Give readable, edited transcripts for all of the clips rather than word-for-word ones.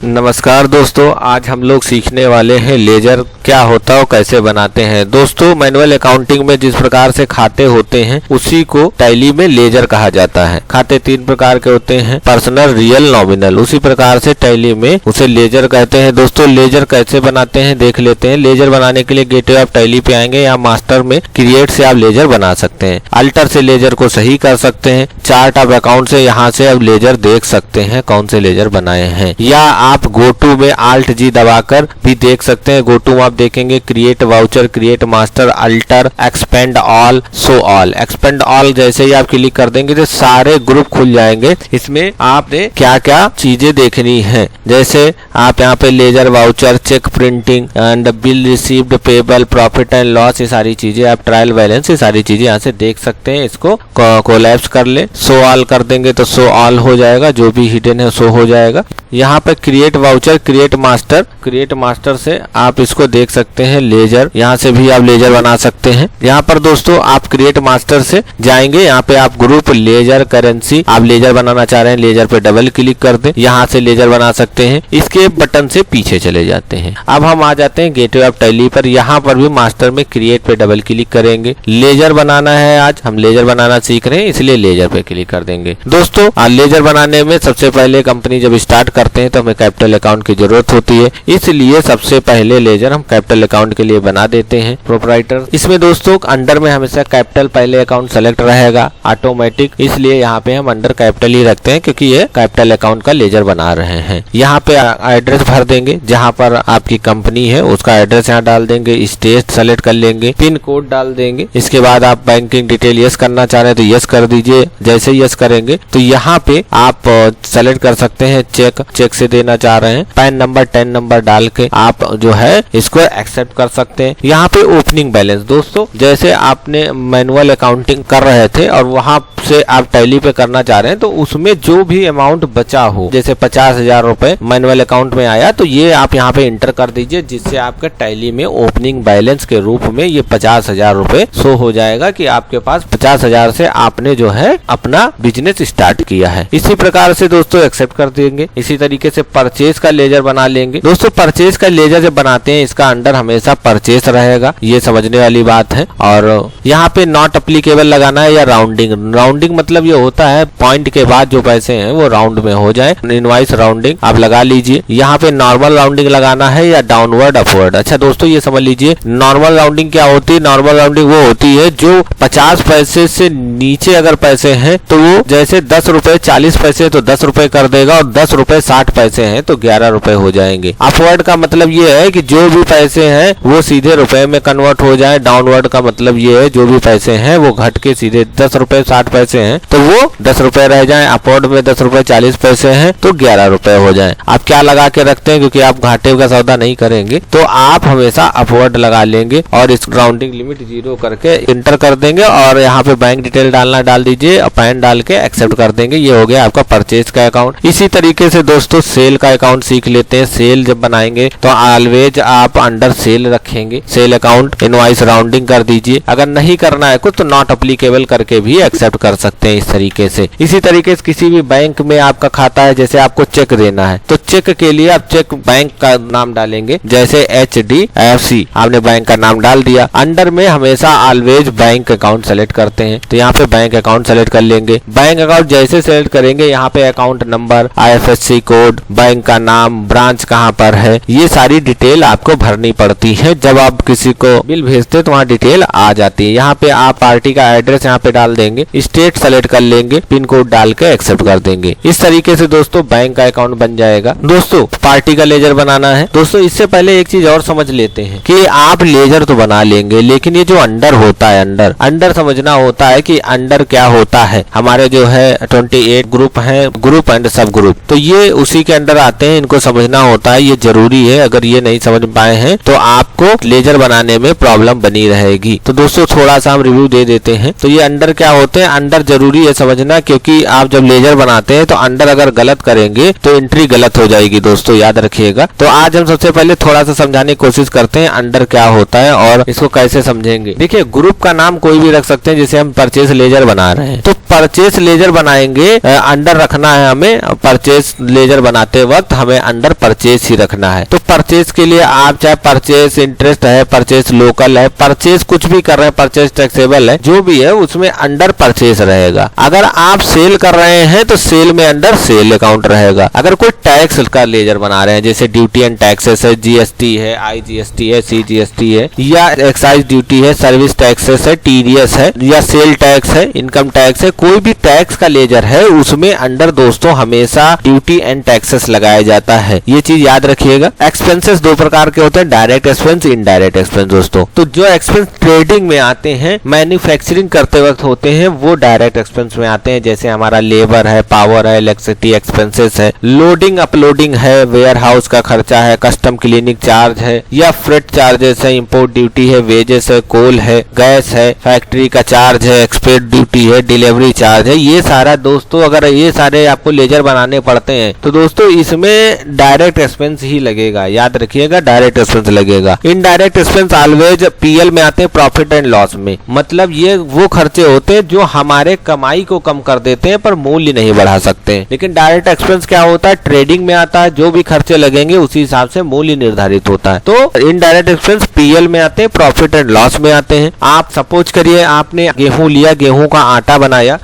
नमस्कार दोस्तों, आज हम लोग सीखने वाले हैं लेजर क्या होता है और कैसे बनाते हैं। दोस्तों, मैनुअल अकाउंटिंग में जिस प्रकार से खाते होते हैं उसी को टैली में लेजर कहा जाता है। खाते तीन प्रकार के होते हैं, पर्सनल, रियल, नॉमिनल। उसी प्रकार से टैली में उसे लेजर कहते हैं। दोस्तों, लेजर कैसे बनाते हैं देख लेते हैं। लेजर बनाने के लिए गेटवे ऑफ टैली पे आएंगे या मास्टर में क्रिएट से आप लेजर बना सकते हैं। अल्टर से लेजर को सही कर सकते हैं। चार्ट ऑफ अकाउंट से यहाँ से अब लेजर देख सकते हैं कौन से लेजर बनाए हैं, या आप गो टू में Alt G दबाकर भी देख सकते हैं। गो टू आप देखेंगे create voucher, create master, alter, expand all, show all. Expand all जैसे ही आप क्लिक कर देंगे तो सारे ग्रुप खुल जाएंगे। इसमें आपने क्या क्या चीजें देखनी है, जैसे आप यहाँ पे ledger, voucher, cheque printing and bill received, payable, profit and loss, ये सारी चीजें आप, ट्रायल बैलेंस, ये सारी चीजें यहाँ से देख सकते हैं। इसको कोलैप्स कर ले, शो ऑल कर देंगे तो शो ऑल हो जाएगा, जो भी हिडन है शो हो जाएगा। यहाँ पे create voucher, create master, create master से आप इसको देख सकते हैं लेजर, यहाँ से भी आप लेजर बना सकते हैं। यहाँ पर दोस्तों आप क्रिएट मास्टर से जाएंगे, यहाँ पे आप ग्रुप, लेजर, करेंसी, आप लेजर बनाना चाह रहे हैं, लेजर पे डबल क्लिक कर दें, यहाँ से लेजर बना सकते हैं। इसके बटन से पीछे चले जाते हैं। अब हम आ जाते हैं गेटवे ऑफ टैली पर। यहाँ पर भी मास्टर में क्रिएट पे डबल क्लिक करेंगे। लेजर बनाना है, आज हम लेजर बनाना सीख रहे हैं इसलिए लेजर पे क्लिक कर देंगे। दोस्तों, लेजर बनाने में सबसे पहले कंपनी जब स्टार्ट करते हैं तो हमें कैपिटल अकाउंट की जरूरत होती है, इसलिए सबसे पहले लेजर हम कैपिटल अकाउंट के लिए बना देते हैं। प्रोप्राइटर, इसमें दोस्तों अंडर में हमेशा कैपिटल पहले अकाउंट सेलेक्ट रहेगा ऑटोमेटिक, इसलिए यहाँ पे हम अंडर कैपिटल ही रखते हैं क्योंकि ये कैपिटल अकाउंट का लेजर बना रहे हैं। यहाँ पे एड्रेस भर देंगे, जहाँ पर आपकी कंपनी है उसका एड्रेस यहाँ डाल देंगे, स्टेट सेलेक्ट कर लेंगे, पिन कोड डाल देंगे। इसके बाद आप बैंकिंग डिटेल यस करना चाह रहे हैं तो यस कर दीजिए। जैसे यस करेंगे तो यहाँ पे आप सेलेक्ट कर सकते हैं चेक से देना चाह रहे हैं, पैन नंबर 10 नंबर डाल के आप जो है इसको एक्सेप्ट कर सकते हैं। यहाँ पे ओपनिंग बैलेंस, दोस्तों जैसे आपने मैनुअल अकाउंटिंग कर रहे थे और वहां से आप टैली पे करना चाह रहे हैं तो उसमें जो भी अमाउंट बचा हो, जैसे 50,000 रुपए मैनुअल अकाउंट में आया तो ये आप यहाँ पे इंटर कर दीजिए, जिससे आपके टैली में ओपनिंग बैलेंस के रूप में ये 50,000 रुपए शो हो जाएगा कि आपके पास 50,000 से आपने जो है अपना बिजनेस स्टार्ट किया है। इसी प्रकार से दोस्तों एक्सेप्ट कर देंगे। इसी तरीके से परचेज का लेजर बना लेंगे। दोस्तों, परचेज का लेजर जब बनाते हैं इसका अंडर हमेशा परचेज रहेगा, ये समझने वाली बात है। और यहाँ पे नॉट अप्लीकेबल लगाना है या राउंडिंग। राउंडिंग मतलब ये होता है पॉइंट के बाद जो पैसे हैं वो राउंड में हो जाए। इनवॉइस राउंडिंग आप लगा लीजिए। यहाँ पे नॉर्मल राउंडिंग लगाना है या डाउनवर्ड अपवर्ड। अच्छा दोस्तों, ये समझ लीजिए नॉर्मल राउंडिंग क्या होती है। नॉर्मल राउंडिंग वो होती है जो 50 पैसे से नीचे अगर पैसे हैं तो वो जैसे 10 रुपए 40 पैसे तो 10 रुपए कर देगा, और 10 रुपए 60 पैसे हैं तो 11 रुपए हो जाएंगे। अपवर्ड का मतलब ये है कि जो भी पैसे हैं वो सीधे रुपए में कन्वर्ट हो जाए। डाउनवर्ड का मतलब ये है जो भी पैसे हैं वो घट के सीधे 10 रुपए 60 पैसे हैं तो वो 10 रुपए रह जाए। अपवर्ड में 10 रुपए 40 पैसे हैं तो 11 रुपए हो जाए। आप क्या लगा के रखते हैं, क्योंकि आप घाटे का सौदा नहीं करेंगे तो आप हमेशा अपवर्ड लगा लेंगे और इस राउंडिंग लिमिट 0 करके इंटर कर देंगे और यहाँ पे बैंक डिटेल डालना डाल दीजिए और पैन डाल के एक्सेप्ट कर देंगे। ये हो गया आपका परचेज का अकाउंट। इसी तरीके से दोस्तों सेल का अकाउंट सीख लेते हैं। सेल जब बनाएंगे तो ऑलवेज आप अंडर सेल रखेंगे, सेल अकाउंट, इनवॉइस राउंडिंग कर दीजिए। अगर नहीं करना है कुछ तो नॉट अप्लीकेबल करके भी एक्सेप्ट कर सकते हैं इस तरीके से। इसी तरीके से किसी भी बैंक में आपका खाता है, जैसे आपको चेक देना है तो चेक के लिए आप चेक बैंक का नाम डालेंगे, जैसे HDFC आपने बैंक का नाम डाल दिया। अंडर में हमेशा ऑलवेज बैंक अकाउंट सेलेक्ट करते हैं तो यहाँ पे बैंक अकाउंट सेलेक्ट कर लेंगे। बैंक अकाउंट जैसे सेलेक्ट करेंगे यहाँ पे account number, IFSC code, bank का नाम, ब्रांच कहाँ पर है, ये सारी डिटेल आपको भरनी पड़ती है। जब आप किसी को बिल भेजते तो वहाँ डिटेल आ जाती है। यहाँ पे आप पार्टी का एड्रेस यहाँ पे डाल देंगे, स्टेट सेलेक्ट कर लेंगे, पिन कोड डाल के एक्सेप्ट कर देंगे। इस तरीके से दोस्तों बैंक का अकाउंट बन जाएगा। दोस्तों, पार्टी का लेजर बनाना है। दोस्तों, इससे पहले एक चीज और समझ लेते हैं कि आप लेजर तो बना लेंगे लेकिन ये जो अंडर होता है, अंडर समझना होता है कि अंडर क्या होता है। हमारे जो है 28 ग्रुप है, ग्रुप एंड सब ग्रुप, तो ये उसी के अंडर आते हैं, इनको समझना होता है, ये जरूरी है। अगर ये नहीं समझ पाए हैं तो आपको लेजर बनाने में प्रॉब्लम बनी रहेगी। तो दोस्तों थोड़ा सा हम रिव्यू दे देते हैं। तो ये अंडर क्या होते हैं, अंडर जरूरी है समझना, क्योंकि आप जब लेजर बनाते हैं तो अंडर अगर गलत करेंगे तो एंट्री गलत हो जाएगी दोस्तों, याद रखिएगा। तो आज हम सबसे पहले थोड़ा सा समझाने की कोशिश करते हैं अंडर क्या होता है और इसको कैसे समझेंगे। देखिए, ग्रुप का नाम कोई भी रख सकते हैं, जैसे हम परचेज लेजर बना रहे हैं तो परचेस लेजर बनाएंगे, अंडर रखना है हमें, परचेस लेजर बनाते वक्त हमें अंडर परचेस ही रखना है। तो परचेस के लिए आप चाहे परचेस इंटरेस्ट है, परचेस लोकल है, परचेस कुछ भी कर रहे हैं, परचेस टैक्सेबल है, जो भी है उसमें अंडर परचेस रहेगा। अगर आप सेल कर रहे हैं तो सेल में अंडर सेल अकाउंट रहेगा। अगर कोई टैक्स का लेजर बना रहे हैं, जैसे ड्यूटी एंड टैक्सेस है, जीएसटी है, आईजीएसटी है, सीजीएसटी है, या एक्साइज ड्यूटी है, सर्विस टैक्सेस है, टीडीएस है, या सेल टैक्स है, इनकम टैक्स है, कोई भी टैक्स का लेजर है उसमें अंडर दोस्तों हमेशा ड्यूटी एंड टैक्सेस लगाया जाता है। ये चीज याद रखिएगा। एक्सपेंसेस दो प्रकार के होते हैं, डायरेक्ट एक्सपेंस, इनडायरेक्ट एक्सपेंस दोस्तों। तो जो एक्सपेंस ट्रेडिंग में आते हैं, मैन्युफैक्चरिंग करते वक्त होते हैं, वो डायरेक्ट एक्सपेंस में आते हैं। जैसे हमारा लेबर है, पावर है, इलेक्ट्रिसिटी एक्सपेंसेस है, लोडिंग अपलोडिंग है, वेयर हाउस का खर्चा है, कस्टम क्लीनिंग चार्ज है, या फ्रेट चार्जेस है, इंपोर्ट ड्यूटी है, वेजेस है, कोल है, गैस है, फैक्ट्री का चार्ज है, एक्सपोर्ट ड्यूटी है, डिलीवरी चार्ज है। ये सारा दोस्तों अगर ये सारे आपको लेजर बनाने पड़ते हैं तो दोस्तों इसमें डायरेक्ट एक्सपेंस ही लगेगा, याद रखिएगा, डायरेक्ट एक्सपेंस लगेगा। इनडायरेक्ट एक्सपेंस ऑलवेज पीएल में आते हैं, प्रॉफिट एंड लॉस में। मतलब ये वो खर्चे होते हैं जो हमारे कमाई को कम कर देते हैं पर मूल्य नहीं बढ़ा सकते। लेकिन डायरेक्ट एक्सपेंस क्या होता है, ट्रेडिंग में आता है, जो भी खर्चे लगेंगे उसी हिसाब से मूल्य निर्धारित होता है। तो इनडायरेक्ट एक्सपेंस पीएल में आते हैं, प्रॉफिट एंड लॉस में आते हैं। आप सपोज करिए आपने गेहूं लिया, गेहूं का आटा बनाया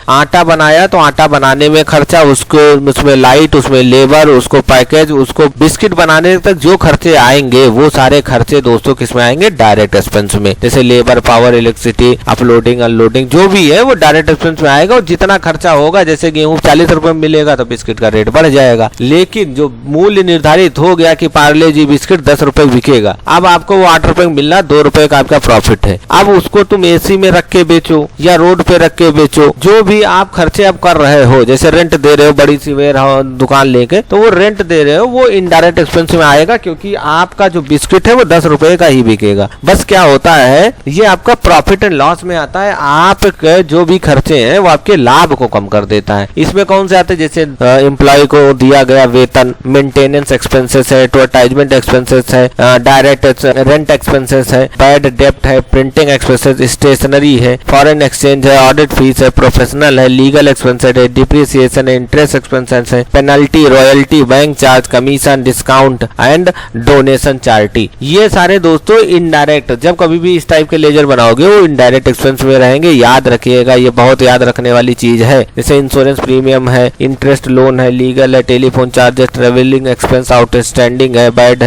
तो आटा बनाने में खर्चा, उसको उसमें लाइट, उसमें लेबर, उसको पैकेज, उसको बिस्किट बनाने तक जो खर्चे आएंगे वो सारे खर्चे दोस्तों किसमें आएंगे, डायरेक्ट एक्सपेंस में। जैसे labour, power, electricity, uploading, unloading, जो भी है वो डायरेक्ट एक्सपेंस में आएगा। और जितना खर्चा होगा, जैसे गेहूं 40 रुपए में मिलेगा तो बिस्किट का रेट बढ़ जाएगा। लेकिन जो मूल्य निर्धारित हो गया कि पार्ले जी बिस्किट 10 रुपए बिकेगा, अब आपको वो 8 रुपए में मिल रहा, 2 रुपए का आपका प्रॉफिट है। अब उसको तुम एसी में रख के बेचो या रोड पे रख के बेचो, जो भी आप खर्चे अब कर रहे हो, जैसे रेंट दे रहे हो बड़ी सी वेयर दुकान लेके, तो वो रेंट दे रहे हो, वो इनडायरेक्ट एक्सपेंस में आएगा, क्योंकि आपका जो बिस्किट है वो 10 रुपए का ही बिकेगा। बस क्या होता है, ये आपका प्रॉफिट एंड लॉस में आता है। आपके जो भी खर्चे हैं वो आपके लाभ को कम कर देता है। इसमें कौन से आते हैं, जैसे एम्प्लॉय को दिया गया वेतन, मेंटेनेंस एक्सपेंसेस है, एडवर्टाइजमेंट एक्सपेंसेस है, डायरेक्ट रेंट एक्सपेंसेस है, बैड डेप्ट है, प्रिंटिंग एक्सपेंसेस, स्टेशनरी है, फॉरेन एक्सचेंज है, ऑडिट फीस है, प्रोफेशनल है, लीगल एक्सपेंसेस है, डिप्रिसिएशन है, इंटरेस्ट एक्सपेंसेस है, penalty, royalty, bank charge, commission, discount and donation charity. ये सारे दोस्तों इनडायरेक्ट, जब कभी भी इस टाइप के लेजर बनाओगे वो इनडायरेक्ट एक्सपेंस में रहेंगे। याद रखिएगा, ये बहुत याद रखने वाली चीज है। जैसे इंश्योरेंस प्रीमियम है, इंटरेस्ट लोन है, लीगल है, telephone charges, travelling expense outstanding है, बैड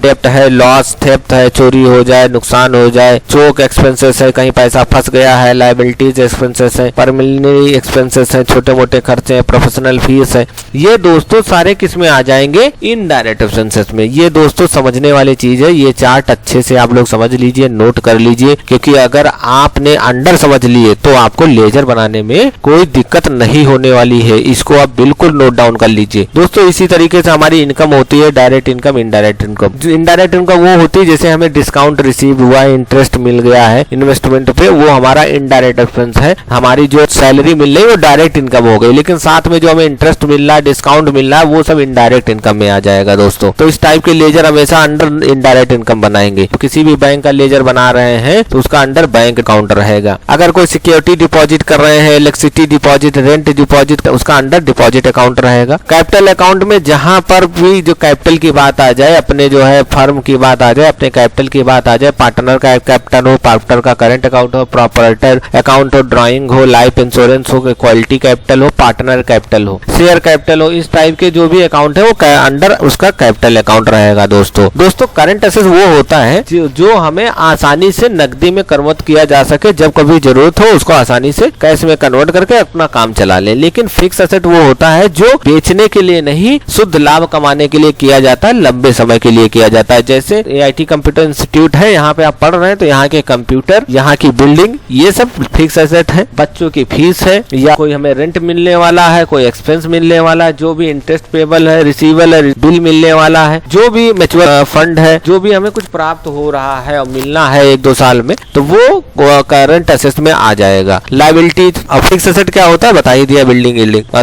डेप्ट है, लॉस, थेफ्ट है, चोरी हो जाए, नुकसान हो जाए, चोक एक्सपेंसेस है, कहीं पैसा फंस गया है, लायबिलिटीज एक्सपेंसेस है, परमिलिनरी एक्सपेंसेस है, छोटे मोटे खर्चे हैं, प्रोफेशनल फीस है। ये दोस्तों सारे किस में आ जाएंगे, इनडायरेक्ट एक्सपेंसेस में। ये दोस्तों समझने वाली चीज है। ये चार्ट अच्छे से आप लोग समझ लीजिए, नोट कर लीजिए, क्योंकि अगर आपने अंडर समझ लिए तो आपको लेजर बनाने में कोई दिक्कत नहीं होने वाली है। इसको आप बिल्कुल नोट डाउन कर लीजिए दोस्तों। इसी तरीके से हमारी इनकम होती है, direct income, indirect income. Indirect income वो होती है जैसे हमें डिस्काउंट रिसीव हुआ है, इंटरेस्ट मिल गया है इन्वेस्टमेंट पे, वो हमारा इनडायरेक्ट एक्सपेंस है। हमारी जो सैलरी मिल रही है वो डायरेक्ट इनकम हो गई, लेकिन साथ में जो हमें इंटरेस्ट मिल रहा है, डिस्काउंट मिल रहा है, वो सब इनडायरेक्ट इनकम में आ जाएगा दोस्तों। तो इस टाइप के लेजर हमेशा अंडर इनडायरेक्ट इनकम बनाएंगे। तो किसी भी बैंक का लेजर बना रहे हैं तो उसका अंडर बैंक अकाउंट रहेगा। अगर कोई सिक्योरिटी डिपॉजिट कर रहे हैं, इलेक्ट्रिसिटी डिपॉजिट, रेंट डिपॉजिट, उसका अंडर डिपॉजिट अकाउंट रहेगा। कैपिटल अकाउंट में जहां पर भी जो कैपिटल की बात आ जाए, अपने जो है फर्म की बात आ जाए, अपने कैपिटल की बात आ जाए, पार्टनर का कैपिटल हो, पार्टनर का करंट अकाउंट हो, प्रॉपर्टर अकाउंट हो, ड्राइंग हो, लाइफ इंश्योरेंस हो, क्वालिटी कैपिटल हो, पार्टनर कैपिटल हो, शेयर कैपिटल हो, इस टाइप के जो भी अकाउंट है वो अंडर उसका कैपिटल अकाउंट रहेगा दोस्तों। करंट एसेट वो होता है जो हमें आसानी से नकदी में कन्वर्ट किया जा सके, जब कभी जरूरत हो उसको आसानी से कैश में कन्वर्ट करके अपना काम चला ले। लेकिन फिक्स एसेट वो होता है जो बेचने के लिए नहीं, शुद्ध लाभ कमाने के लिए किया जाता है, लंबे समय के लिए किया जाता है। जैसे AIT कंप्यूटर इंस्टीट्यूट है, यहाँ पे आप पढ़ रहे हैं तो यहाँ के कंप्यूटर, यहाँ की बिल्डिंग, ये सब फिक्स एसेट है। बच्चों की फीस है, या कोई हमें रेंट मिलने वाला है, कोई एक्सपेंस मिलने वाला है, जो भी इंटरेस्ट पेबल है, रिसीवेबल है, बिल मिलने वाला है, जो भी म्यूचुअल फंड है, जो भी हमें कुछ प्राप्त हो रहा है और मिलना है 1-2 साल में, तो वो करंट एसेट में आ जाएगा। लायबिलिटीज, अब फिक्स एसेट क्या होता है बता ही दिया, बिल्डिंग।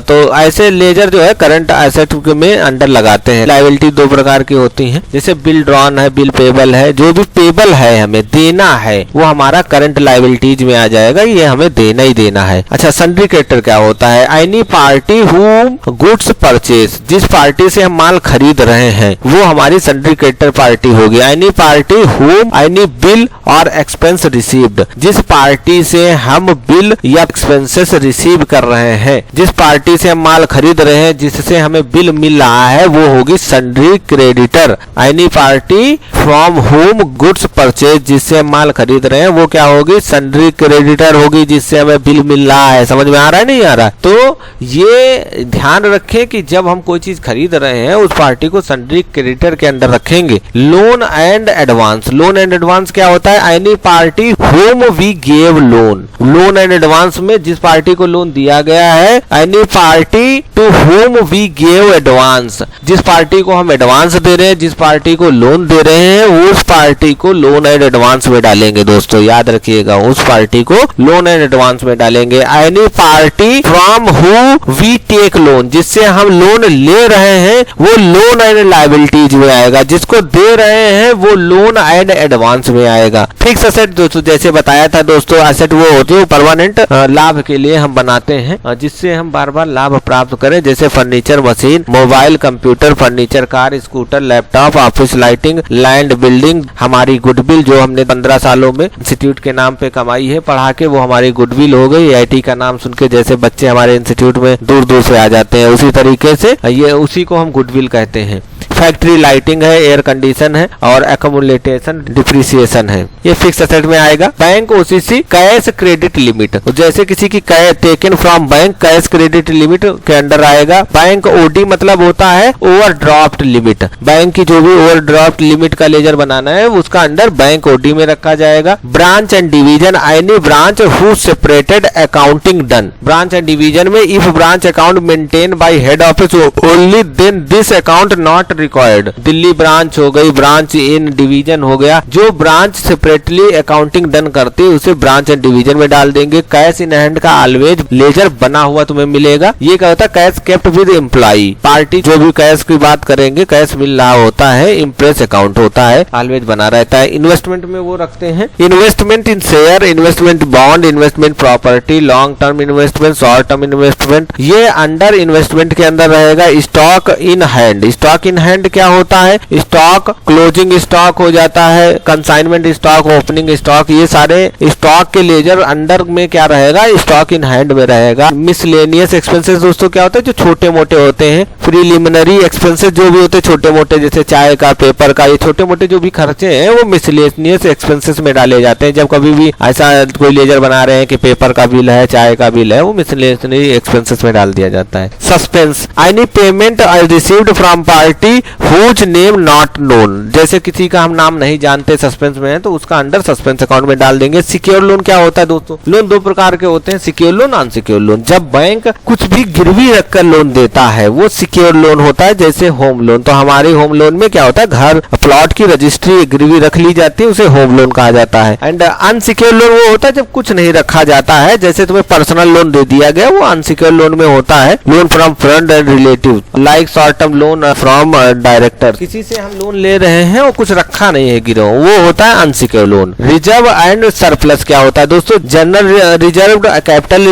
तो ऐसे लेजर जो है करंट एसेट में अंडर लगाते हैं। लायबिलिटी 2 प्रकार की होती हैं, जैसे बिल ड्रॉन है, बिल पेबल है, जो भी पेबल है हमें देना है वो हमारा करंट लायबिलिटीज में आ जाएगा, ये हमें देना ही देना है। अच्छा, सन्ड्री क्रेडिटर क्या होता है? एनी पार्टी हुम गुड्स परचेज, जिस पार्टी से हम माल खरीद रहे हैं वो हमारी सन्ड्री क्रेडिटर पार्टी होगी। एनी पार्टी हुम एनी बिल और एक्सपेंस रिसीव्ड, जिस पार्टी से हम बिल या एक्सपेंसेस रिसीव कर रहे हैं, जिस पार्टी से हम माल खरीद रहे हैं, जिससे हमें बिल मिल रहा है, वो होगी sundry creditor. Any party from home goods purchase, जिससे हम माल खरीद रहे हैं वो क्या होगी? सन्ड्री क्रेडिटर होगी, जिससे हमें बिल मिल रहा है। समझ में आ रहा है नहीं आ रहा? तो ये ध्यान रखें कि जब हम कोई चीज खरीद रहे हैं उस पार्टी को सन्ड्री क्रेडिटर के अंदर रखेंगे। Loan and advance, loan and advance क्या होता है? Any party whom we gave loan, loan and advance में जिस पार्टी को लोन दिया गया है, any party to whom we gave advance, जिस पार्टी को हम एडवांस दे रहे हैं, जिस पार्टी को लोन दे रहे हैं, उस पार्टी को लोन एंड एडवांस में डालेंगे। दोस्तों याद रखिएगा, उस पार्टी को लोन एंड एडवांस में डालेंगे। Any party from who we take loan, जिससे हम लोन ले रहे हैं वो लोन एंड लायबिलिटीज में आएगा, जिसको दे रहे हैं वो लोन एंड एडवांस में आएगा। फिक्स एसेट दोस्तों जैसे बताया था दोस्तों, एसेट वो होते हैं परमानेंट लाभ के लिए हम बनाते हैं, जिससे हम बार बार लाभ प्राप्त करें, जैसे furniture, machine, mobile, computer, furniture, car, scooter, laptop, office lighting, land, building. हमारी गुडविल जो हमने 15 सालों में इंस्टीट्यूट के नाम पे कमाई है पढ़ा के, वो हमारी गुडविल हो गई। IIT का नाम सुन के जैसे बच्चे हमारे इंस्टीट्यूट में दूर दूर से आ जाते हैं, उसी तरीके से ये उसी को हम गुडविल कहते हैं। फैक्ट्री लाइटिंग है, एयर कंडीशन है और एक्यूमुलेशन डिप्रिसिएशन है, ये फिक्स एसेट में आएगा। Bank OCC cash credit limit, जैसे किसी की taken from bank cash credit limit के अंडर आएगा। बैंक OD मतलब होता है ओवरड्राफ्ट लिमिट, बैंक की जो भी ओवरड्राफ्ट लिमिट का लेजर बनाना है उसका अंडर बैंक OD में रखा जाएगा। Branch and division, any branch who separated accounting done, branch and division में if branch account maintain by head office only then this account not required. Delhi branch हो गई, ब्रांच इन डिवीजन हो गया, जो branch separately accounting done करती है उसे branch and division में डाल देंगे। कैश इन हैंड का ऑलवेज लेजर बना हुआ तुम्हें मिलेगा। ये क्या होता है? Cash kept with employee, party जो भी कैश की बात करेंगे, कैश मिल रहा होता है, इम्प्रेस अकाउंट होता है, ऑलवेज बना रहता है। इन्वेस्टमेंट में वो रखते हैं इन्वेस्टमेंट इन share, investment bond, investment property, long term investment, short term investment, ये अंडर इन्वेस्टमेंट के अंदर रहेगा। Stock in hand, stock in hand क्या होता है? स्टॉक क्लोजिंग स्टॉक हो जाता है, कंसाइनमेंट स्टॉक, ओपनिंग स्टॉक, ये सारे स्टॉक के लेजर अंडर में क्या रहेगा? स्टॉक इन हैंड में रहेगा। मिसलेनियस एक्सपेंसेस दोस्तों क्या होता है? जो छोटे मोटे होते हैं। प्रीलिमिनरी एक्सपेंसेस जो भी होते हैं छोटे मोटे, जैसे चाय का, पेपर का, ये छोटे मोटे जो भी खर्चे हैं वो मिसलेनियस एक्सपेंसेस में डाले जाते हैं। जब कभी भी ऐसा कोई लेजर बना रहे हैं कि पेपर का बिल है, चाय का बिल है, वो मिसलेनियस एक्सपेंसेस में डाल दिया जाता है। Suspense, any payment received from party whose name not known, जैसे किसी का हम नाम नहीं जानते, सस्पेंस में है, तो उसका अंडर सस्पेंस अकाउंट में डाल देंगे। सिक्योर लोन क्या होता है दोस्तों? लोन दो प्रकार के होते हैं, सिक्योर लोन, अनसिक्योर लोन। जब बैंक कुछ भी गिरवी रखकर लोन देता है वो सिक्योर लोन होता है, जैसे होम लोन। तो हमारे होम लोन में क्या होता है? घर, प्लॉट की रजिस्ट्री गिरवी रख ली जाती है, उसे होम लोन कहा जाता है। एंड अनसिक्योर लोन वो होता है जब कुछ नहीं रखा जाता है, जैसे तुम्हें पर्सनल लोन दे दिया गया, वो अनसिक्योर लोन में होता है। Loan from friend and relative, like short term loan from director, किसी से हम लोन ले रहे हैं और कुछ रखा नहीं है गिरो, वो होता है unsecure loan. Reserve and surplus क्या होता है दोस्तों? General reserve, capital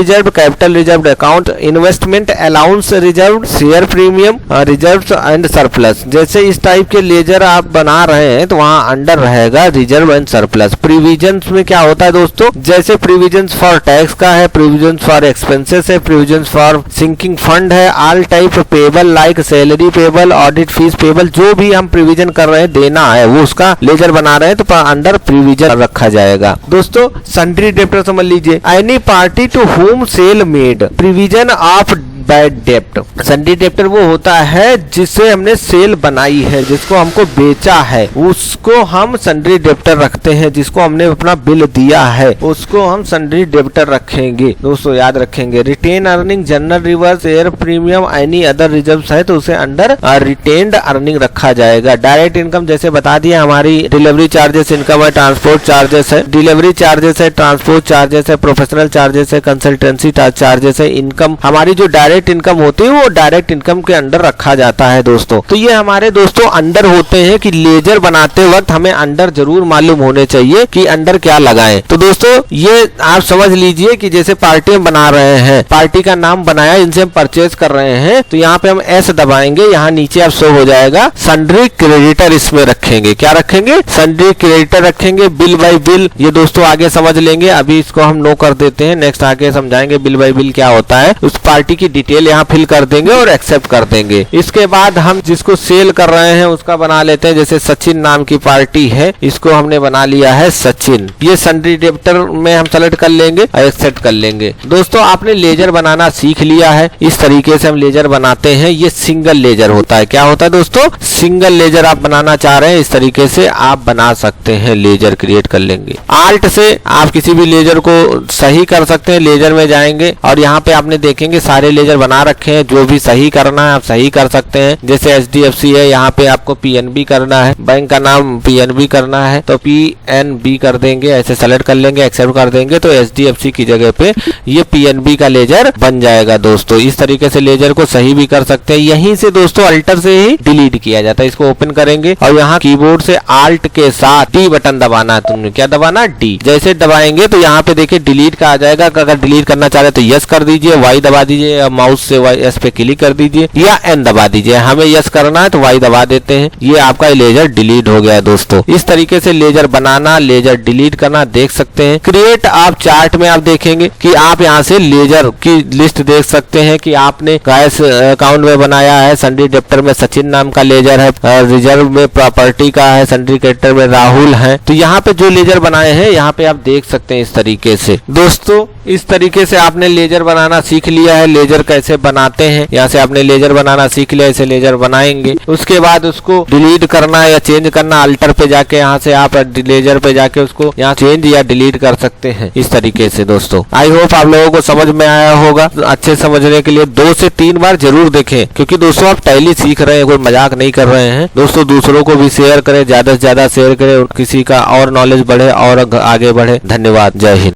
reserve account, investment allowance reserve, share premium, reserve and surplus. जैसे इस टाइप के लेजर आप बना रहे हैं तो वहां अंडर रहेगा रिजर्व एंड सरप्लस। प्रोविजंस में क्या होता है दोस्तों? जैसे प्रोविजंस फॉर टैक्स का है, प्रोविजंस फॉर एक्सपेंसेस है, प्रोविजंस फॉर सिंकिंग फंड है, all type payable like salary payable, audit fees payable, जो भी हम प्रोविजन कर रहे हैं देना है वो उसका लेजर बना रहे हैं तो अंडर प्रोविजन रखा जाएगा। दोस्तों सन्ड्री डेब्टर समझ लीजिए, any party to whom sale made, provision of bad डेप्ट। सन्ड्री डेब्टर वो होता है जिससे हमने सेल बनाई है, जिसको हमको बेचा है, उसको हम सन्ड्री डेब्टर रखते हैं। जिसको हमने अपना बिल दिया है उसको हम सन्ड्री डेब्टर रखेंगे। दोस्तों याद रखेंगे। Retain earning, general reverse, air premium, any other reserve है तो उसे अंडर रिटेन्ड अर्निंग रखा जाएगा। डायरेक्ट इनकम जैसे बता दिया, हमारी डिलीवरी चार्जेस इनकम है, ट्रांसपोर्ट चार्जेस है, डिलीवरी चार्जेस है, ट्रांसपोर्ट चार्जेस है, प्रोफेशनल चार्जेस है, कंसल्टेंसी चार्जेस है। इनकम हमारी जो डायरेक्ट डायरेक्ट इनकम होती है वो डायरेक्ट इनकम के अंडर रखा जाता है दोस्तों। तो ये हमारे दोस्तों अंडर होते हैं कि लेजर बनाते वक्त हमें अंडर जरूर मालूम होने चाहिए कि अंडर क्या लगाएं। तो दोस्तों ये आप समझ लीजिए कि जैसे पार्टी हम बना रहे हैं, पार्टी का नाम बनाया, इनसे हम परचेज कर रहे हैं, तो यहाँ पे हम एस दबाएंगे, यहाँ नीचे आप शो हो जाएगा सन्ड्री क्रेडिटर, इसमें रखेंगे, क्या रखेंगे, सन्ड्री क्रेडिटर रखेंगे, बिल बाय बिल, ये दोस्तों आगे समझ लेंगे, अभी इसको हम नो कर देते हैं, नेक्स्ट आगे समझाएंगे बिल बाय बिल क्या होता है। उस पार्टी की डिटेल यहाँ फिल कर देंगे और एक्सेप्ट कर देंगे। इसके बाद हम जिसको सेल कर रहे हैं उसका बना लेते हैं, जैसे सचिन नाम की पार्टी है, इसको हमने बना लिया है सचिन, ये सन्ड्री डेबिटर में हम सेलेक्ट कर लेंगे और एक्सेप्ट कर लेंगे। दोस्तों आपने लेजर बनाना सीख लिया है, इस तरीके से हम लेजर बनाते हैं। ये सिंगल लेजर होता है, क्या होता है दोस्तों, सिंगल लेजर आप बनाना चाह रहे हैं, इस तरीके से आप बना सकते हैं, लेजर क्रिएट कर लेंगे। आल्ट से आप किसी भी लेजर को सही कर सकते हैं, लेजर में जाएंगे और यहाँ पे आपने देखेंगे सारे लेजर बना रखे हैं, जो भी सही करना है आप सही कर सकते हैं। जैसे HDFC है, यहाँ पे आपको PNB करना है, बैंक का नाम PNB करना है तो PNB कर देंगे, ऐसे सेलेक्ट कर लेंगे, एक्सेप्ट कर देंगे, तो HDFC की जगह पे ये PNB का लेजर बन जाएगा दोस्तों। इस तरीके से लेजर को सही भी कर सकते हैं। यहीं से दोस्तों अल्टर से ही डिलीट किया जाता है। इसको ओपन करेंगे और यहाँ कीबोर्ड से आल्ट के साथ डी बटन दबाना है, तुमने क्या दबाना, डी। जैसे दबाएंगे तो यहाँ पे देखिए डिलीट का आ जाएगा। अगर डिलीट करना चाह रहे तो यस कर दीजिए, वाई दबा दीजिए, या माउस से यस पे क्लिक कर दीजिए या एन दबा दीजिए। हमें यस करना है तो वाई दबा देते हैं, ये आपका लेजर डिलीट हो गया दोस्तों। इस तरीके से लेजर बनाना, लेजर डिलीट करना देख सकते हैं। क्रिएट आप चार्ट में आप देखेंगे कि आप यहाँ से लेजर की लिस्ट देख सकते हैं कि आपने गैस अकाउंट में बनाया है, सन्ड्री डेबिटर में सचिन नाम का लेजर है, रिजर्व में प्रॉपर्टी का है, सन्ड्री क्रेडिटर में राहुल है। तो यहाँ पे जो लेजर बनाए हैं यहाँ पे आप देख सकते हैं इस तरीके से। दोस्तों इस तरीके से आपने लेजर बनाना सीख लिया है। लेजर कैसे बनाते हैं, यहाँ से आपने लेजर बनाना सीख लिया, ऐसे लेजर बनाएंगे। उसके बाद उसको डिलीट करना या चेंज करना, अल्टर पे जाके यहाँ से आप लेजर पे जाके उसको यहाँ चेंज या डिलीट कर सकते हैं इस तरीके से। दोस्तों आई होप आप लोगों को समझ में आया होगा। अच्छे समझने के लिए 2 से 3 बार जरूर देखें, क्योंकि दोस्तों आप टैली सीख रहे हैं, कोई मजाक नहीं कर रहे हैं। दोस्तों दूसरों को भी शेयर करें, ज्यादा से ज्यादा शेयर करें, किसी का और नॉलेज बढ़े और आगे बढ़े। धन्यवाद, जय हिंद।